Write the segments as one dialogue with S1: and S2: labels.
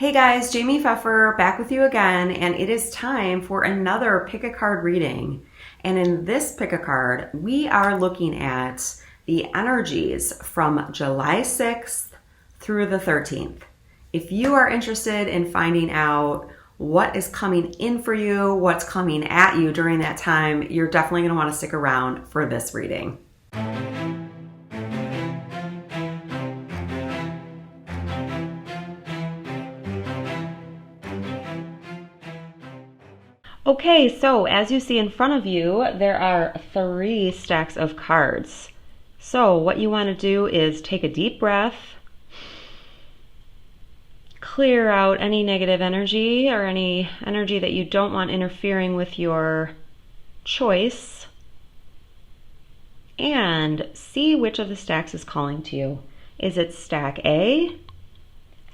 S1: Hey guys, Jaime Pfeffer back with you again, and it is time for another pick a card reading. And in this pick a card, we are looking at the energies from July 6th through the 13th. If you are interested in finding out what is coming in for you, what's coming at you during that time, you're definitely going to want to stick around for this reading. Okay, so as you see in front of you, there are 3 stacks of cards. So what you want to do is take a deep breath, clear out any negative energy or any energy that you don't want interfering with your choice, and see which of the stacks is calling to you. Is it stack A,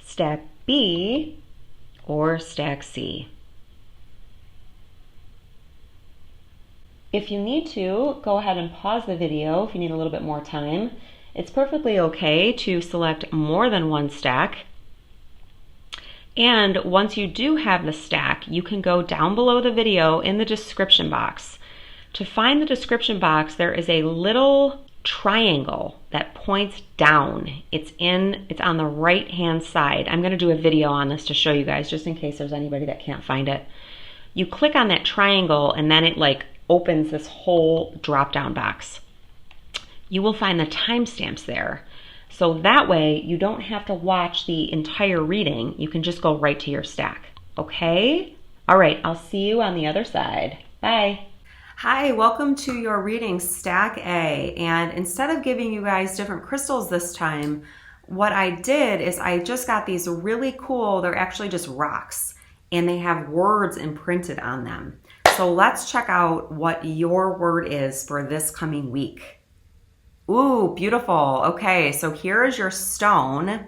S1: stack B, or stack C? If you need to, go ahead and pause the video if you need a little bit more time. It's perfectly okay to select more than one stack. And once you do have the stack, you can go down below the video in the description box. To find the description box, there is a little triangle that points down. It's on the right-hand side. I'm going to do a video on this to show you guys, just in case there's anybody that can't find it. You click on that triangle, and then it opens this whole drop-down box. You will find the timestamps there. So that way you don't have to watch the entire reading. You can just go right to your stack. Okay? All right, I'll see you on the other side. Bye. Hi, welcome to your reading, Stack A. And instead of giving you guys different crystals this time, what I did is I just got these really cool, they're actually just rocks, and they have words imprinted on them. So let's check out what your word is for this coming week. Ooh, beautiful. Okay, so here is your stone,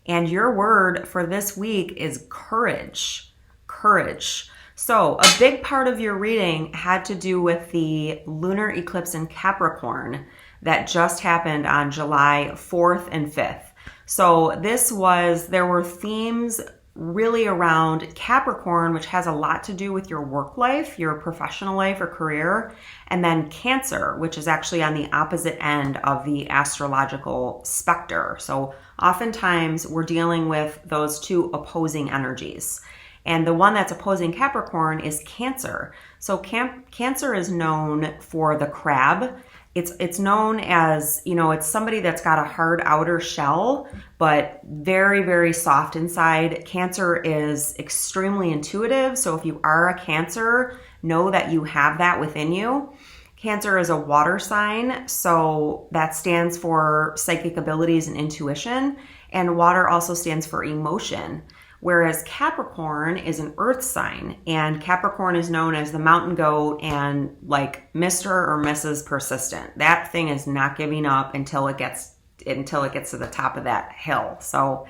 S1: and your word for this week is courage. Courage. So a big part of your reading had to do with the lunar eclipse in Capricorn that just happened on July 4th and 5th. So there were themes really around Capricorn, which has a lot to do with your work life, your professional life or career, and then Cancer, which is actually on the opposite end of the astrological specter. So oftentimes we're dealing with those two opposing energies. And the one that's opposing Capricorn is Cancer. So Cancer is known for the crab. It's known as, it's somebody that's got a hard outer shell, but very, very soft inside. Cancer is extremely intuitive. So if you are a Cancer, know that you have that within you. Cancer is a water sign, so that stands for psychic abilities and intuition. And water also stands for emotion. Whereas Capricorn is an earth sign, and Capricorn is known as the mountain goat and Mr. or Mrs. Persistent. That thing is not giving up until it gets to the top of that hill. So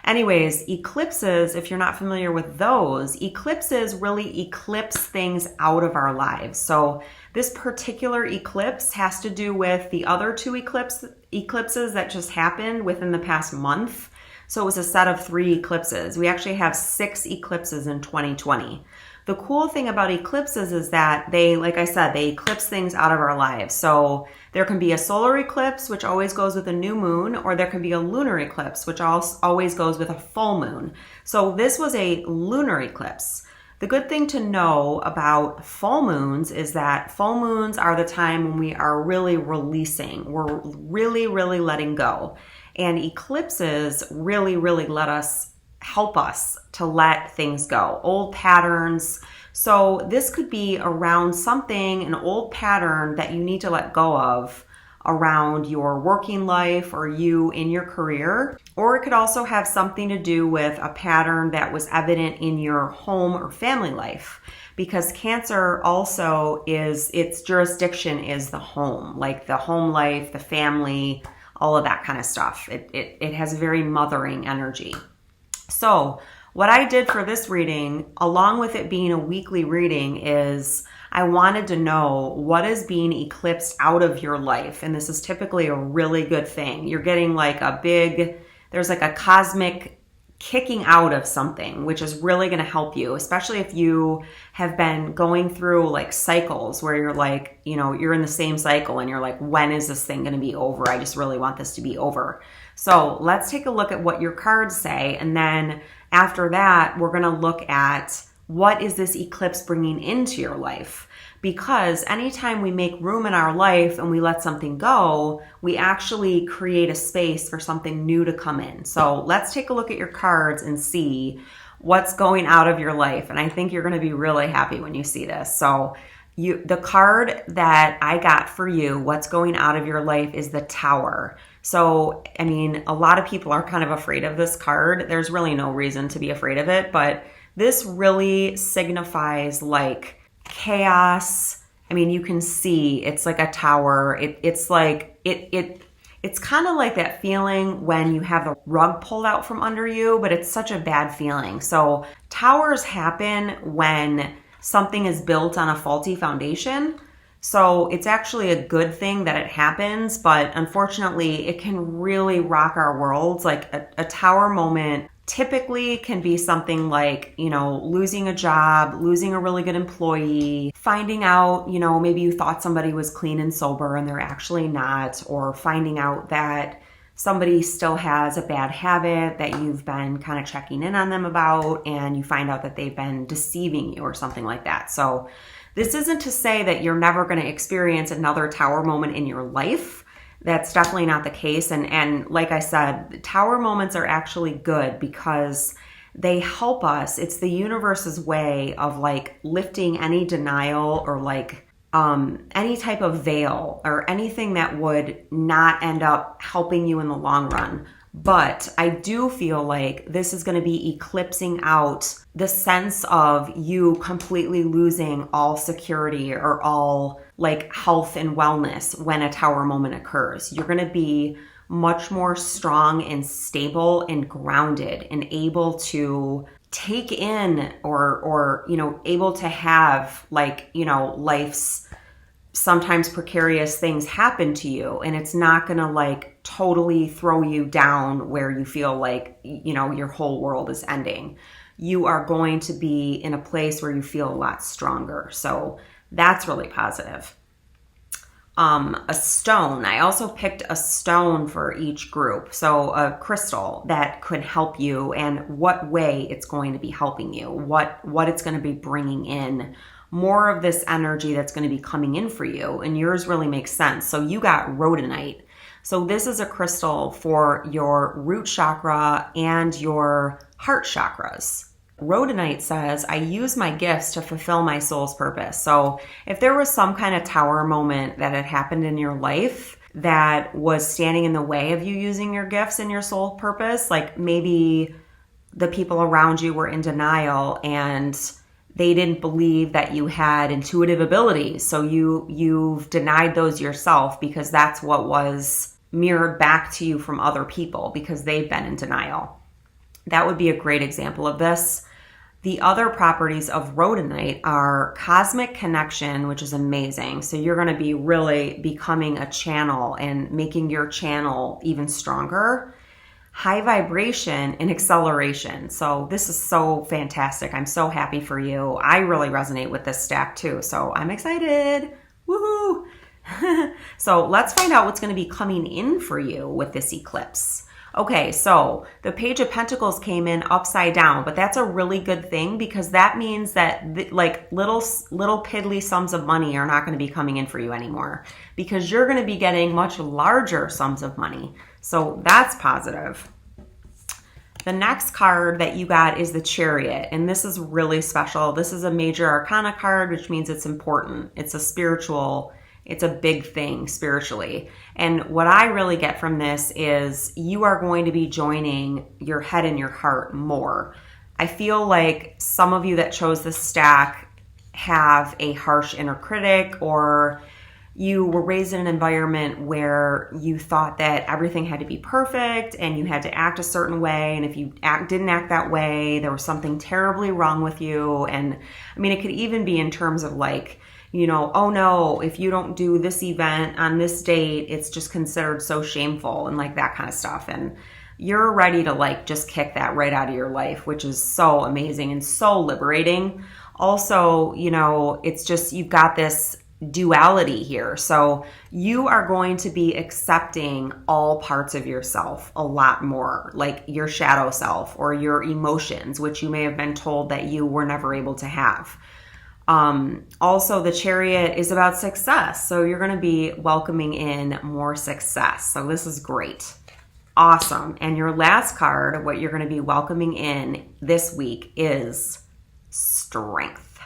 S1: anyways, eclipses, if you're not familiar with those, eclipses really eclipse things out of our lives. So this particular eclipse has to do with the other 2 eclipses that just happened within the past month. So it was a set of 3 eclipses. We actually have 6 eclipses in 2020. The cool thing about eclipses is that they eclipse things out of our lives. So there can be a solar eclipse, which always goes with a new moon, or there can be a lunar eclipse, which always goes with a full moon. So this was a lunar eclipse. The good thing to know about full moons is that full moons are the time when we are really releasing. We're really, really letting go. And eclipses really, really help us to let things go, old patterns. So this could be around an old pattern that you need to let go of around your working life or you in your career. Or it could also have something to do with a pattern that was evident in your home or family life. Because Cancer also its jurisdiction is the home, like the home life, the family, all of that kind of stuff. It has a very mothering energy. So what I did for this reading, along with it being a weekly reading, is I wanted to know what is being eclipsed out of your life. And this is typically a really good thing. You're getting there's a cosmic kicking out of something, which is really going to help you, especially if you have been going through like cycles where you're like, you know, you're in the same cycle and you're like, when is this thing going to be over? I just really want this to be over. So let's take a look at what your cards say. And then after that, we're going to look at what is this eclipse bringing into your life? Because anytime we make room in our life and we let something go, we actually create a space for something new to come in. So let's take a look at your cards and see what's going out of your life. And I think you're going to be really happy when you see this. So the card that I got for you, what's going out of your life, is the Tower. So, I mean, a lot of people are kind of afraid of this card. There's really no reason to be afraid of it, but this really signifies like chaos. I mean, you can see it's like a tower. It's like it's kind of like that feeling when you have the rug pulled out from under you, but it's such a bad feeling. So towers happen when something is built on a faulty foundation. So it's actually a good thing that it happens, but unfortunately it can really rock our worlds. Like a tower moment typically can be something like, you know, losing a job, losing a really good employee, finding out, you know, maybe you thought somebody was clean and sober and they're actually not, or finding out that somebody still has a bad habit that you've been kind of checking in on them about, and you find out that they've been deceiving you or something like that. So this isn't to say that you're never going to experience another tower moment in your life. That's definitely not the case. And like I said, tower moments are actually good because they help us. It's the universe's way of like lifting any denial or like any type of veil or anything that would not end up helping you in the long run. But I do feel like this is going to be eclipsing out the sense of you completely losing all security or all like health and wellness when a tower moment occurs. You're going to be much more strong and stable and grounded and able to take in or you know, able to have like, you know, life's sometimes precarious things happen to you, and it's not going to like totally throw you down where you feel like, you know, your whole world is ending. You are going to be in a place where you feel a lot stronger. So that's really positive. A stone. I also picked a stone for each group. So a crystal that could help you and what way it's going to be helping you, what it's going to be bringing in, more of this energy that's going to be coming in for you. And yours really makes sense. So you got rhodonite. So this is a crystal for your root chakra and your heart chakras. Rhodonite says, I use my gifts to fulfill my soul's purpose. So if there was some kind of tower moment that had happened in your life that was standing in the way of you using your gifts and your soul purpose, like maybe the people around you were in denial and they didn't believe that you had intuitive abilities. So you've denied those yourself because that's what was mirrored back to you from other people because they've been in denial. That would be a great example of this. The other properties of rhodonite are cosmic connection, which is amazing. So you're going to be really becoming a channel and making your channel even stronger. High vibration and acceleration. So this is so fantastic. I'm so happy for you. I really resonate with this stack too. So I'm excited. Woohoo! So let's find out what's going to be coming in for you with this eclipse. Okay, so the Page of Pentacles came in upside down, but that's a really good thing because that means that like little piddly sums of money are not going to be coming in for you anymore because you're going to be getting much larger sums of money. So that's positive. The next card that you got is the Chariot, and this is really special. This is a major arcana card, which means it's important. It's a spiritual, it's a big thing spiritually. And what I really get from this is you are going to be joining your head and your heart more. I feel like some of you that chose this stack have a harsh inner critic, or you were raised in an environment where you thought that everything had to be perfect and you had to act a certain way. And if you didn't act that way, there was something terribly wrong with you. And I mean, it could even be in terms of like, you know, oh no, if you don't do this event on this date, it's just considered so shameful and like that kind of stuff. And you're ready to like just kick that right out of your life, which is so amazing and so liberating. Also, you know, it's just, you've got this duality here. So you are going to be accepting all parts of yourself a lot more, like your shadow self or your emotions, which you may have been told that you were never able to have. Also, the Chariot is about success. So you're going to be welcoming in more success. So this is great. Awesome. And your last card, what you're going to be welcoming in this week is strength.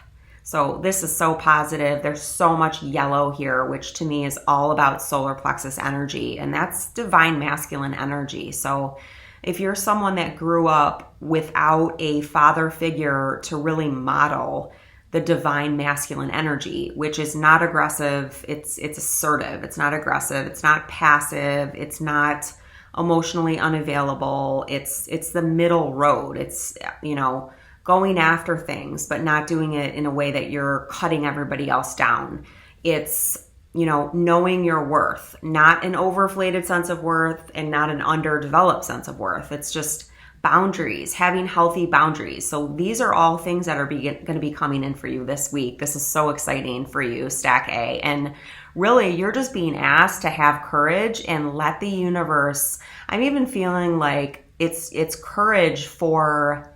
S1: So this is so positive. There's so much yellow here, which to me is all about solar plexus energy, and that's divine masculine energy. So if you're someone that grew up without a father figure to really model the divine masculine energy, which is not aggressive, it's assertive, it's not aggressive, it's not passive, it's not emotionally unavailable, it's the middle road. It's, you know, going after things, but not doing it in a way that you're cutting everybody else down. It's, you know, knowing your worth, not an overinflated sense of worth and not an underdeveloped sense of worth. It's just boundaries, having healthy boundaries. So these are all things that are going to be coming in for you this week. This is so exciting for you, Stack A. And really, you're just being asked to have courage and let the universe, I'm even feeling like it's courage for,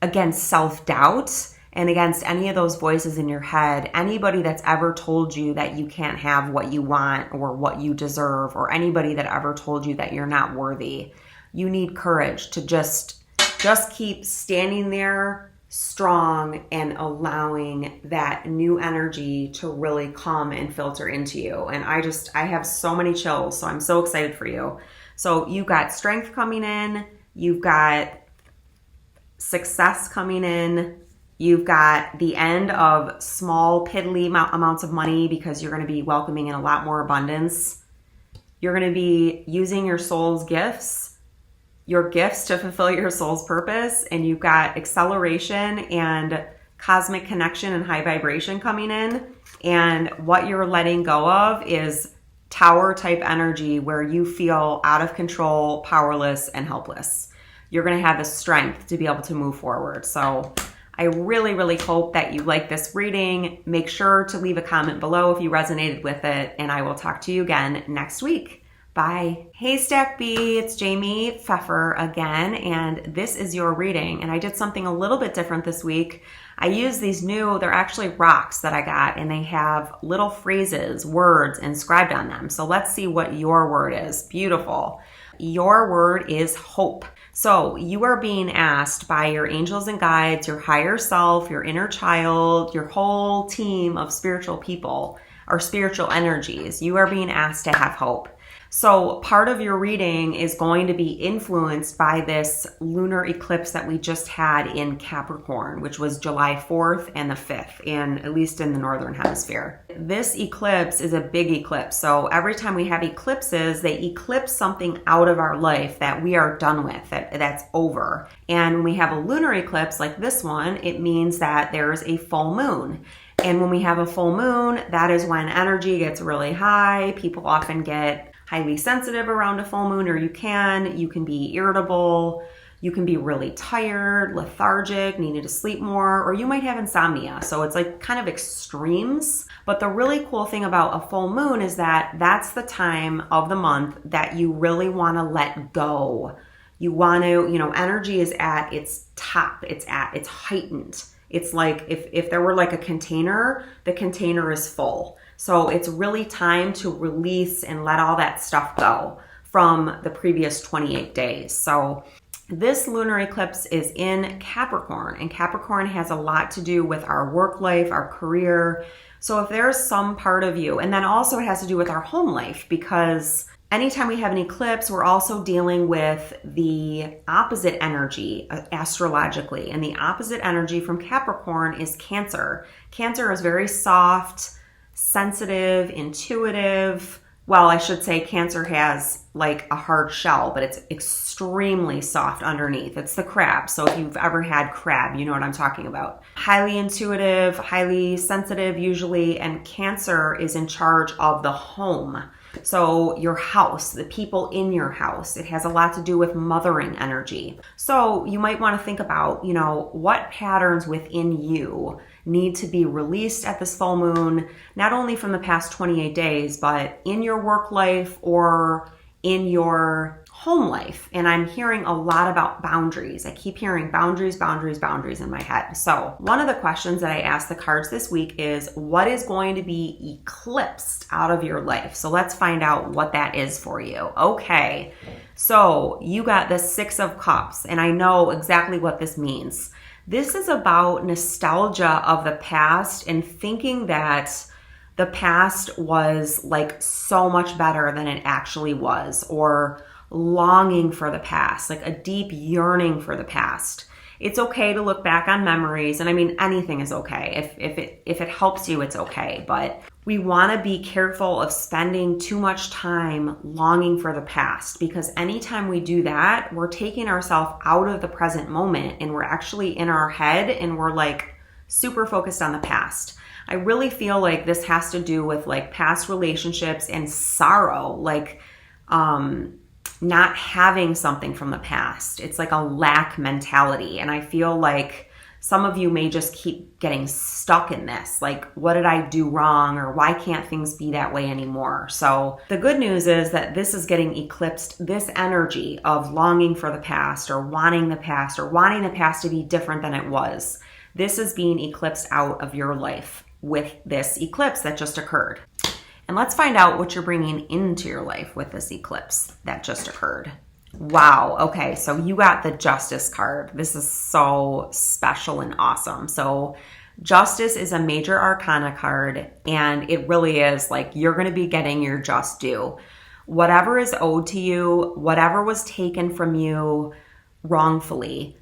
S1: against self-doubt and against any of those voices in your head. Anybody that's ever told you that you can't have what you want or what you deserve, or anybody that ever told you that you're not worthy. You need courage to just keep standing there strong and allowing that new energy to really come and filter into you. And I have so many chills, so I'm so excited for you. So you've got strength coming in, you've got success coming in, you've got the end of small piddly amounts of money because you're going to be welcoming in a lot more abundance. You're going to be using your soul's gifts, your gifts to fulfill your soul's purpose, and you've got acceleration and cosmic connection and high vibration coming in. And what you're letting go of is tower type energy where you feel out of control, powerless, and helpless. You're going to have the strength to be able to move forward. So I really, really hope that you like this reading. Make sure to leave a comment below if you resonated with it, and I will talk to you again next week. Bye. Hey Stack B, it's Jaime Pfeffer again, and this is your reading. And I did something a little bit different this week. I used these they're actually rocks that I got, and they have little phrases, words inscribed on them. So let's see what your word is. Beautiful. Your word is hope. So you are being asked by your angels and guides, your higher self, your inner child, your whole team of spiritual people or spiritual energies. You are being asked to have hope. So part of your reading is going to be influenced by this lunar eclipse that we just had in Capricorn, which was July 4th and the 5th, at least in the Northern Hemisphere. This eclipse is a big eclipse. So every time we have eclipses, they eclipse something out of our life that we are done with, that's over. And when we have a lunar eclipse like this one, it means that there's a full moon. And when we have a full moon, that is when energy gets really high. People often get highly sensitive around a full moon, or you can be irritable, you can be really tired, lethargic, needing to sleep more, or you might have insomnia. So it's like kind of extremes. But the really cool thing about a full moon is that that's the time of the month that you really want to let go. You want to, energy is at its top, it's heightened. It's like if there were like a container, the container is full. So it's really time to release and let all that stuff go from the previous 28 days. So this lunar eclipse is in Capricorn, and Capricorn has a lot to do with our work life, our career. So if there's some part of you, and then also it has to do with our home life, because anytime we have an eclipse, we're also dealing with the opposite energy astrologically. And the opposite energy from Capricorn is Cancer. Cancer is very soft, sensitive, intuitive. Well, I should say Cancer has like a hard shell, but it's extremely soft underneath. It's the crab. So if you've ever had crab, you know what I'm talking about. Highly intuitive, highly sensitive usually, and Cancer is in charge of the home. So your house, the people in your house, it has a lot to do with mothering energy. So you might want to think about, what patterns within you need to be released at this full moon, not only from the past 28 days, but in your work life or in your home life. And I'm hearing a lot about boundaries. I keep hearing boundaries, boundaries, boundaries in my head. So one of the questions that I asked the cards this week is, what is going to be eclipsed out of your life? So let's find out what that is for you. Okay, so you got the Six of Cups, and I know exactly what this means. This is about nostalgia of the past and thinking that the past was like so much better than it actually was, or longing for the past, like a deep yearning for the past. It's okay to look back on memories, and I mean, anything is okay. If it helps you, it's okay. But we want to be careful of spending too much time longing for the past, because anytime we do that, we're taking ourselves out of the present moment, and we're actually in our head, and we're like super focused on the past. I really feel like this has to do with like past relationships and sorrow, like not having something from the past. It's like a lack mentality. And I feel like some of you may just keep getting stuck in this. Like, what did I do wrong? Or why can't things be that way anymore? So the good news is that this is getting eclipsed. This energy of longing for the past, or wanting the past, or wanting the past to be different than it was. This is being eclipsed out of your life with this eclipse that just occurred. And let's find out what you're bringing into your life with this eclipse that just occurred. Wow. Okay. So you got the Justice card. This is so special and awesome. So Justice is a major arcana card, and it really is like you're going to be getting your just due. Whatever is owed to you, whatever was taken from you wrongfully,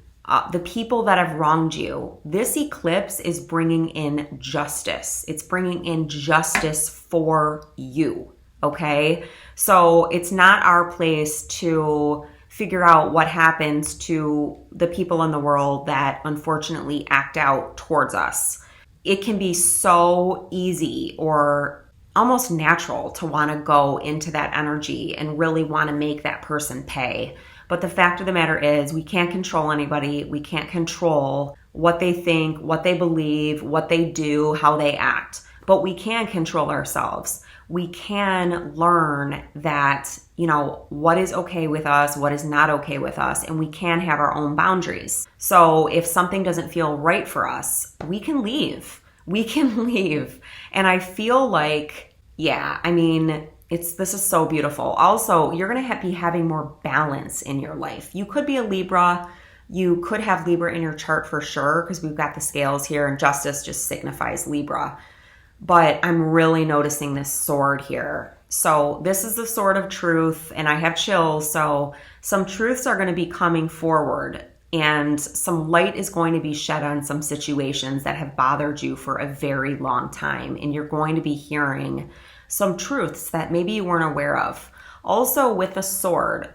S1: the people that have wronged you, this eclipse is bringing in justice. It's bringing in justice for you, okay? So it's not our place to figure out what happens to the people in the world that unfortunately act out towards us. It can be so easy or almost natural to want to go into that energy and really want to make that person pay. But the fact of the matter is, we can't control anybody. We can't control what they think, what they believe, what they do, how they act. But we can control ourselves. We can learn that, what is okay with us, what is not okay with us, and we can have our own boundaries. So if something doesn't feel right for us, we can leave. We can leave. And I feel like, this is so beautiful. Also, you're going to be having more balance in your life. You could be a Libra. You could have Libra in your chart for sure, because we've got the scales here, and Justice just signifies Libra. But I'm really noticing this sword here. So this is the sword of truth, and I have chills. So some truths are going to be coming forward, and some light is going to be shed on some situations that have bothered you for a very long time. And you're going to be hearing some truths that maybe you weren't aware of. Also with the sword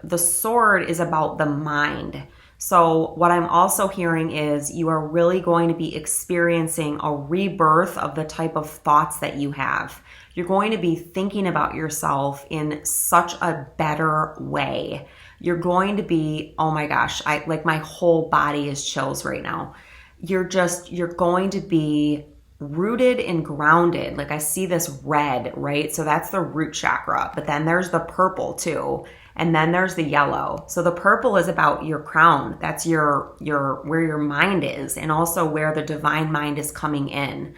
S1: is about the mind. So what I'm also hearing is you are really going to be experiencing a rebirth of the type of thoughts that you have. You're going to be thinking about yourself in such a better way. You're going to be, oh my gosh, my whole body is chills right now. You're going to be rooted and grounded. Like I see this red, right? So that's the root chakra, but then there's the purple too. And then there's the yellow. So the purple is about your crown. That's your where your mind is, and also where the divine mind is coming in.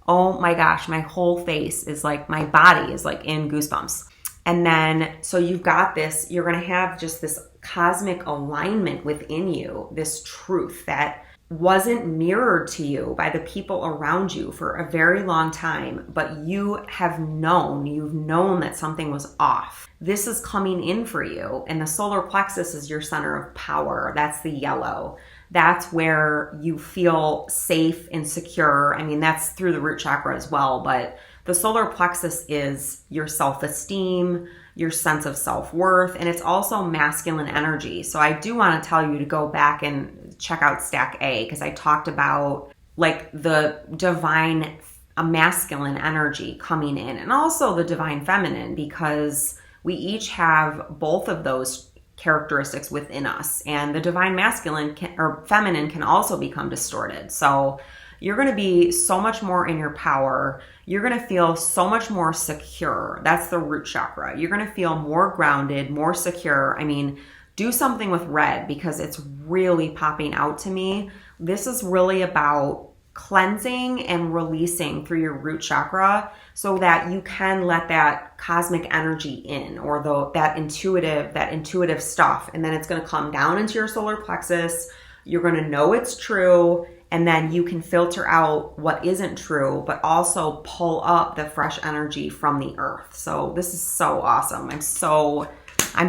S1: Oh my gosh, my whole face is like, my body is like in goosebumps. And then, so you've got this, you're going to have just this cosmic alignment within you, this truth that wasn't mirrored to you by the people around you for a very long time, but you've known that something was off. This is coming in for you, and the solar plexus is your center of power. That's the yellow. That's where you feel safe and secure. I mean, that's through the root chakra as well, but the solar plexus is your self-esteem, your sense of self-worth, and it's also masculine energy. So I do want to tell you to go back and check out Stack A, because I talked about like the divine masculine energy coming in, and also the divine feminine, because We each have both of those characteristics within us, and the divine masculine or feminine can also become distorted. So you're going to be so much more in your power. You're going to feel so much more secure. That's the root chakra. You're going to feel more grounded, more secure. I mean, do something with red because it's really popping out to me. This is really about cleansing and releasing through your root chakra so that you can let that cosmic energy in, or that intuitive stuff. And then it's going to come down into your solar plexus. You're going to know it's true. And then you can filter out what isn't true, but also pull up the fresh energy from the earth. So this is so awesome. I'm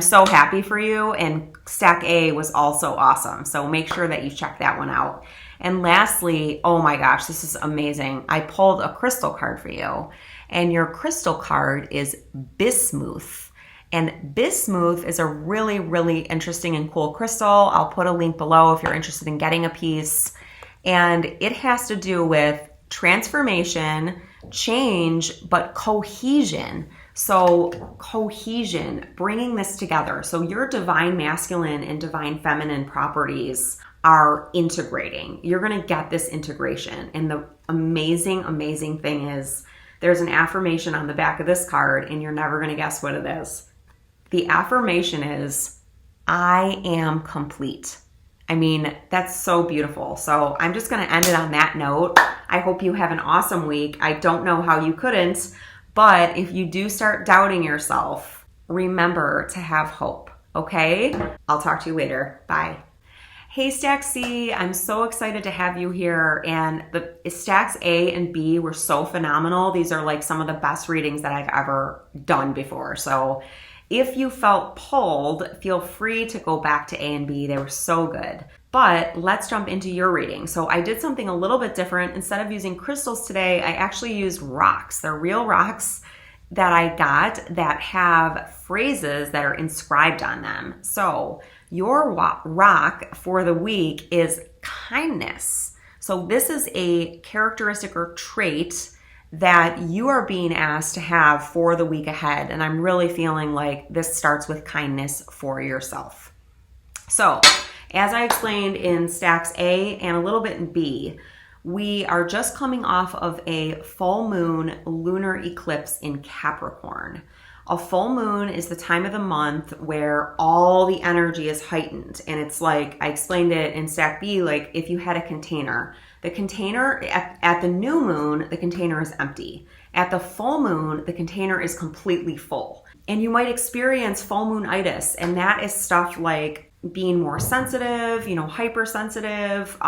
S1: so happy for you. And stack A was also awesome. So make sure that you check that one out. And lastly, oh my gosh, this is amazing. I pulled a crystal card for you. And your crystal card is bismuth. And bismuth is a really, really interesting and cool crystal. I'll put a link below if you're interested in getting a piece. And it has to do with transformation, change, but cohesion. So cohesion, bringing this together. So your divine masculine and divine feminine properties are integrating. You're going to get this integration. And the amazing, amazing thing is there's an affirmation on the back of this card, and you're never going to guess what it is. The affirmation is, I am complete. I mean, that's so beautiful. So I'm just going to end it on that note. I hope you have an awesome week. I don't know how you couldn't, but if you do start doubting yourself, remember to have hope, okay? I'll talk to you later. Bye. Hey, Stack C, I'm so excited to have you here. And the Stacks A and B were so phenomenal. These are like some of the best readings that I've ever done before. So if you felt pulled, feel free to go back to A and B. They were so good. But let's jump into your reading. So I did something a little bit different. Instead of using crystals today, I actually used rocks. They're real rocks that I got that have phrases that are inscribed on them. So your rock for the week is kindness. So this is a characteristic or trait that you are being asked to have for the week ahead. And I'm really feeling like this starts with kindness for yourself. So as I explained in Stacks A and a little bit in B, we are just coming off of a full moon lunar eclipse in Capricorn. A full moon is the time of the month where all the energy is heightened. And it's like, I explained it in Stack B, like if you had a container, the container at the new moon, the container is empty. At the full moon, the container is completely full. And you might experience full moonitis. And that is stuff like being more sensitive, hypersensitive,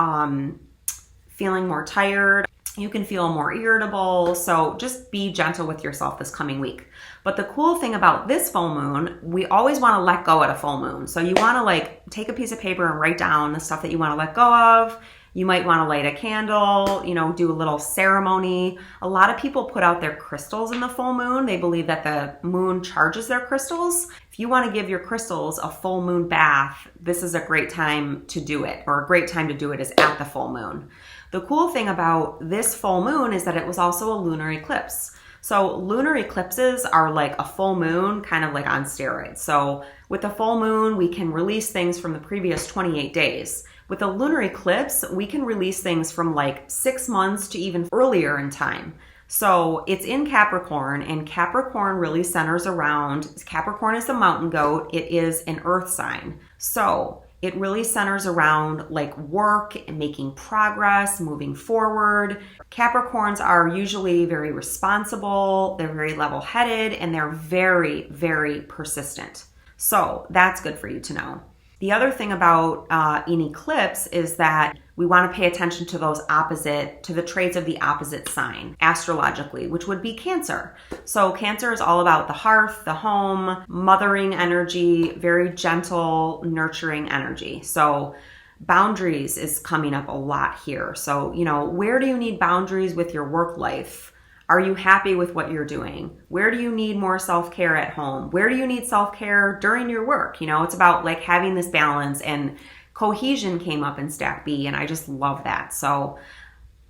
S1: feeling more tired. You can feel more irritable. So just be gentle with yourself this coming week. But the cool thing about this full moon, we always want to let go at a full moon. So you want to take a piece of paper and write down the stuff that you want to let go of. You might want to light a candle, do a little ceremony. A lot of people put out their crystals in the full moon. They believe that the moon charges their crystals. If you want to give your crystals a full moon bath, this is a great time to do it, or a great time to do it is at the full moon. The cool thing about this full moon is that it was also a lunar eclipse. So lunar eclipses are like a full moon, kind of like on steroids. So with the full moon, we can release things from the previous 28 days. With a lunar eclipse, we can release things from like 6 months to even earlier in time. So it's in Capricorn, and Capricorn really centers around, Capricorn is the mountain goat. It is an earth sign. So it really centers around like work and making progress, moving forward. Capricorns are usually very responsible, they're very level-headed, and they're very, very persistent. So that's good for you to know. The other thing about an eclipse is that we want to pay attention to the traits of the opposite sign astrologically, which would be Cancer. So Cancer is all about the hearth, the home, mothering energy, very gentle, nurturing energy. So boundaries is coming up a lot here. So, where do you need boundaries with your work life? Are you happy with what you're doing? Where do you need more self-care at home? Where do you need self-care during your work? It's about like having this balance, and cohesion came up in Stack B, and I just love that. So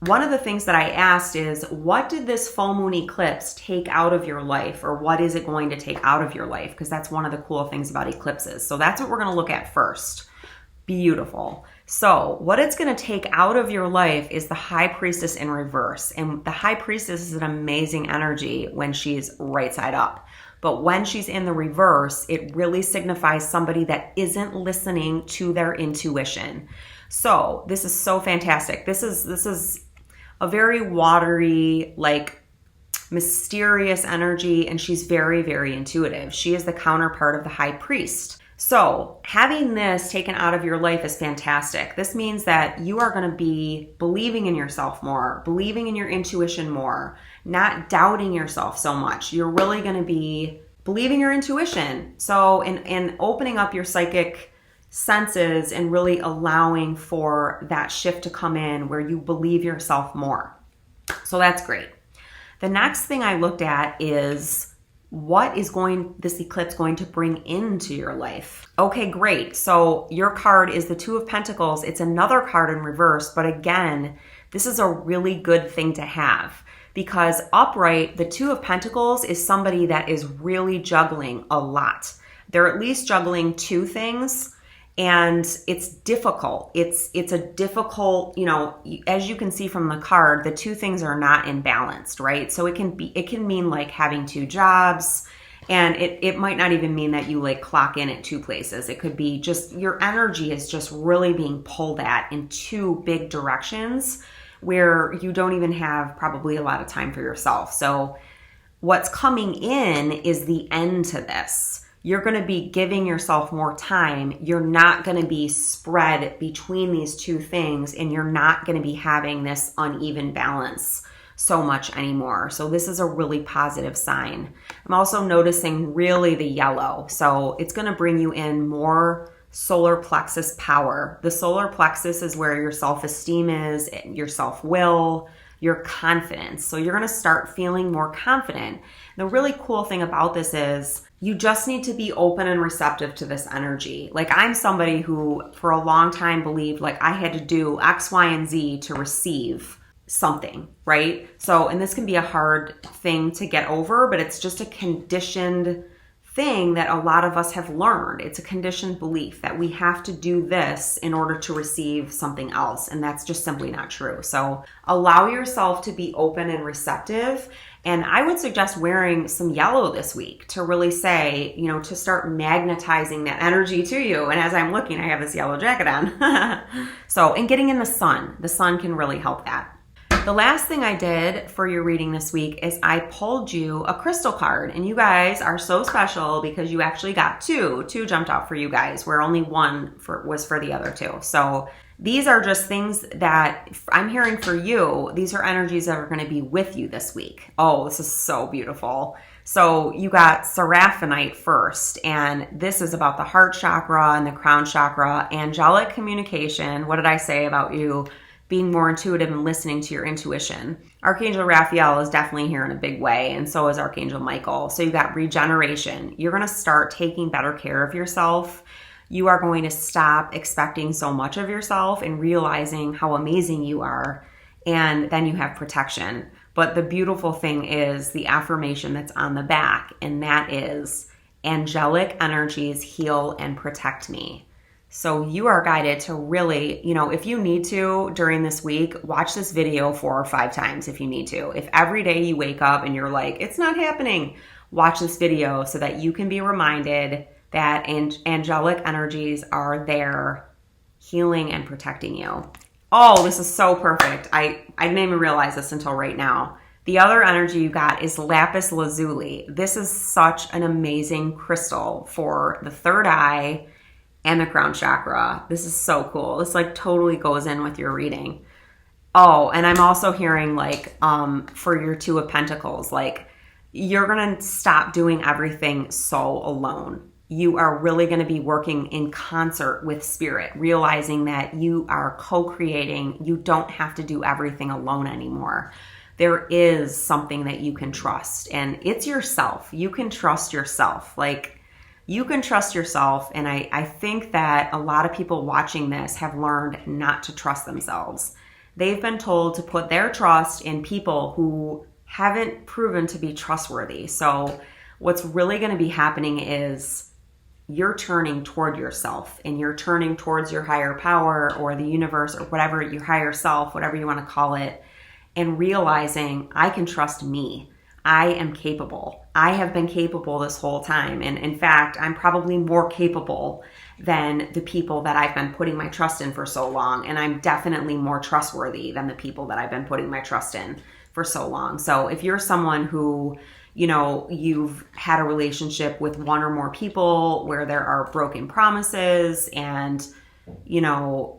S1: one of the things that I asked is, what did this full moon eclipse take out of your life, or what is it going to take out of your life? Because that's one of the cool things about eclipses. So that's what we're going to look at first. Beautiful. So what it's going to take out of your life is the High Priestess in reverse. And the High Priestess is an amazing energy when she's right side up. But when she's in the reverse, it really signifies somebody that isn't listening to their intuition. So this is so fantastic. This is a very watery, like mysterious energy, and she's very, very intuitive. She is the counterpart of the High Priest. So having this taken out of your life is fantastic. This means that you are going to be believing in yourself more, believing in your intuition more, not doubting yourself so much. You're really going to be believing your intuition. So in opening up your psychic senses and really allowing for that shift to come in where you believe yourself more. So that's great. The next thing I looked at is, what is this eclipse going to bring into your life? Okay, great. So your card is the Two of Pentacles. It's another card in reverse, but again, this is a really good thing to have, because upright, the Two of Pentacles is somebody that is really juggling a lot. They're at least juggling two things, and it's difficult. It's a difficult, as you can see from the card, the two things are not in balance, right? So it can mean like having two jobs, and it might not even mean that you like clock in at two places. It could be just your energy is just really being pulled at in two big directions where you don't even have probably a lot of time for yourself. So what's coming in is the end to this. You're going to be giving yourself more time. You're not going to be spread between these two things, and you're not going to be having this uneven balance so much anymore. So this is a really positive sign. I'm also noticing really the yellow. So it's going to bring you in more solar plexus power. The solar plexus is where your self-esteem is, your self-will, your confidence. So you're going to start feeling more confident. The really cool thing about this is you just need to be open and receptive to this energy. Like, I'm somebody who for a long time believed like I had to do X, Y, and Z to receive something, right? So, and this can be a hard thing to get over, but it's just a conditioned thing that a lot of us have learned. It's a conditioned belief that we have to do this in order to receive something else. And that's just simply not true. So allow yourself to be open and receptive. And I would suggest wearing some yellow this week to really say, to start magnetizing that energy to you. And as I'm looking, I have this yellow jacket on. And getting in the sun can really help that. The last thing I did for your reading this week is I pulled you a crystal card, and you guys are so special because you actually got two. Two jumped out for you guys, where only one was for the other two. So these are just things that I'm hearing for you. These are energies that are going to be with you this week. Oh, this is so beautiful. So you got Seraphinite first, and this is about the heart chakra and the crown chakra, angelic communication. What did I say about you being more intuitive and listening to your intuition? Archangel Raphael is definitely here in a big way, and so is Archangel Michael. So you got regeneration. You're going to start taking better care of yourself. You are going to stop expecting so much of yourself and realizing how amazing you are. And then you have protection. But the beautiful thing is the affirmation that's on the back, and that is, angelic energies heal and protect me. So you are guided to really, if you need to during this week, watch this video 4 or 5 times if you need to. If every day you wake up and you're like, it's not happening, watch this video so that you can be reminded that angelic energies are there healing and protecting you. Oh, this is so perfect. I didn't even realize this until right now. The other energy you got is lapis lazuli. This is such an amazing crystal for the third eye and the crown chakra. This is so cool. This like totally goes in with your reading. Oh, and I'm also hearing like for your Two of Pentacles, like you're going to stop doing everything so alone. You are really going to be working in concert with spirit, realizing that you are co-creating. You don't have to do everything alone anymore. There is something that you can trust, and it's yourself. You can trust yourself. Like, you can trust yourself, and I think that a lot of people watching this have learned not to trust themselves. they've been told to put their trust in people who haven't proven to be trustworthy. So what's really going to be happening is you're turning toward yourself, and you're turning towards your higher power or the universe or whatever, your higher self, whatever you want to call it, and realizing I can trust me. I am capable. I have been capable this whole time. And in fact, I'm probably more capable than the people that I've been putting my trust in for so long. And I'm definitely more trustworthy than the people that I've been putting my trust in for so long. So if you're someone who, you know, you've had a relationship with one or more people where there are broken promises, and, you know,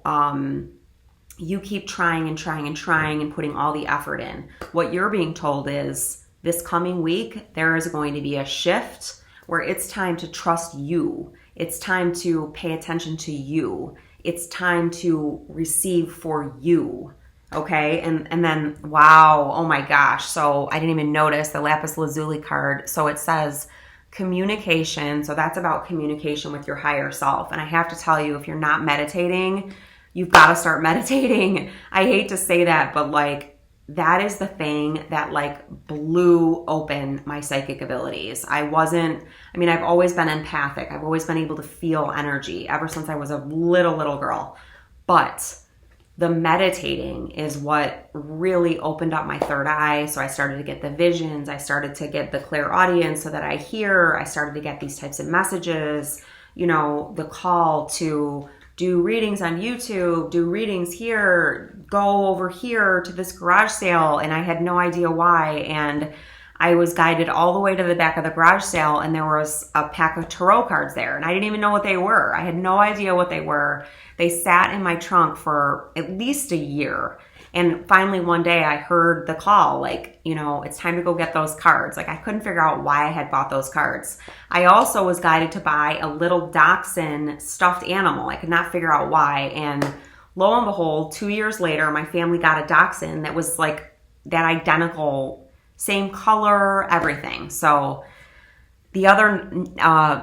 S1: you keep trying and trying and trying and putting all the effort in, what you're being told is this coming week, there is going to be a shift where it's time to trust you. It's time to pay attention to you. It's time to receive for you. Okay. And then, wow. Oh my gosh. So I didn't even notice the lapis lazuli card. So it says communication. So that's about communication with your higher self. And I have to tell you, if you're not meditating, you've got to start meditating. I hate to say that, but like, that is the thing that like blew open my psychic abilities. I've always been empathic. I've always been able to feel energy ever since I was a little girl. But the meditating is what really opened up my third eye. So I started to get the visions. I started to get the clairaudience so that I hear. I started to get these types of messages, you know, the call to do readings on YouTube, do readings here, go over here to this garage sale. And I had no idea why. And I was guided all the way to the back of the garage sale, and there was a pack of tarot cards there. And I didn't even know what they were. I had no idea what they were. They sat in my trunk for at least a year. And finally one day I heard the call, like, you know, it's time to go get those cards. Like, I couldn't figure out why I had bought those cards. I also was guided to buy a little dachshund stuffed animal. I could not figure out why. And lo and behold, 2 years later, my family got a dachshund that was like that identical, same color, everything. So the other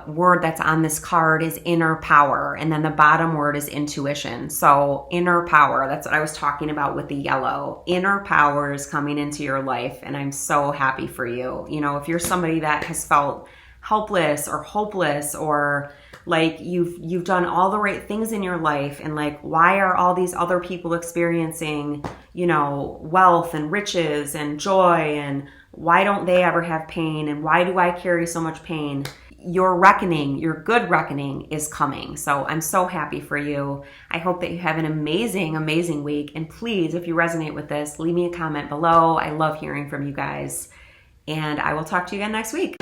S1: word that's on this card is inner power. And then the bottom word is intuition. So inner power, that's what I was talking about with the yellow. Inner power is coming into your life, and I'm so happy for you. You know, if you're somebody that has felt helpless or hopeless, or like you've done all the right things in your life, and like, why are all these other people experiencing, you know, wealth and riches and joy, and why don't they ever have pain, and why do I carry so much pain? Your reckoning, your good reckoning is coming. So I'm so happy for you. I hope that you have an amazing, amazing week. And please, if you resonate with this, leave me a comment below. I love hearing from you guys. And I will talk to you again next week.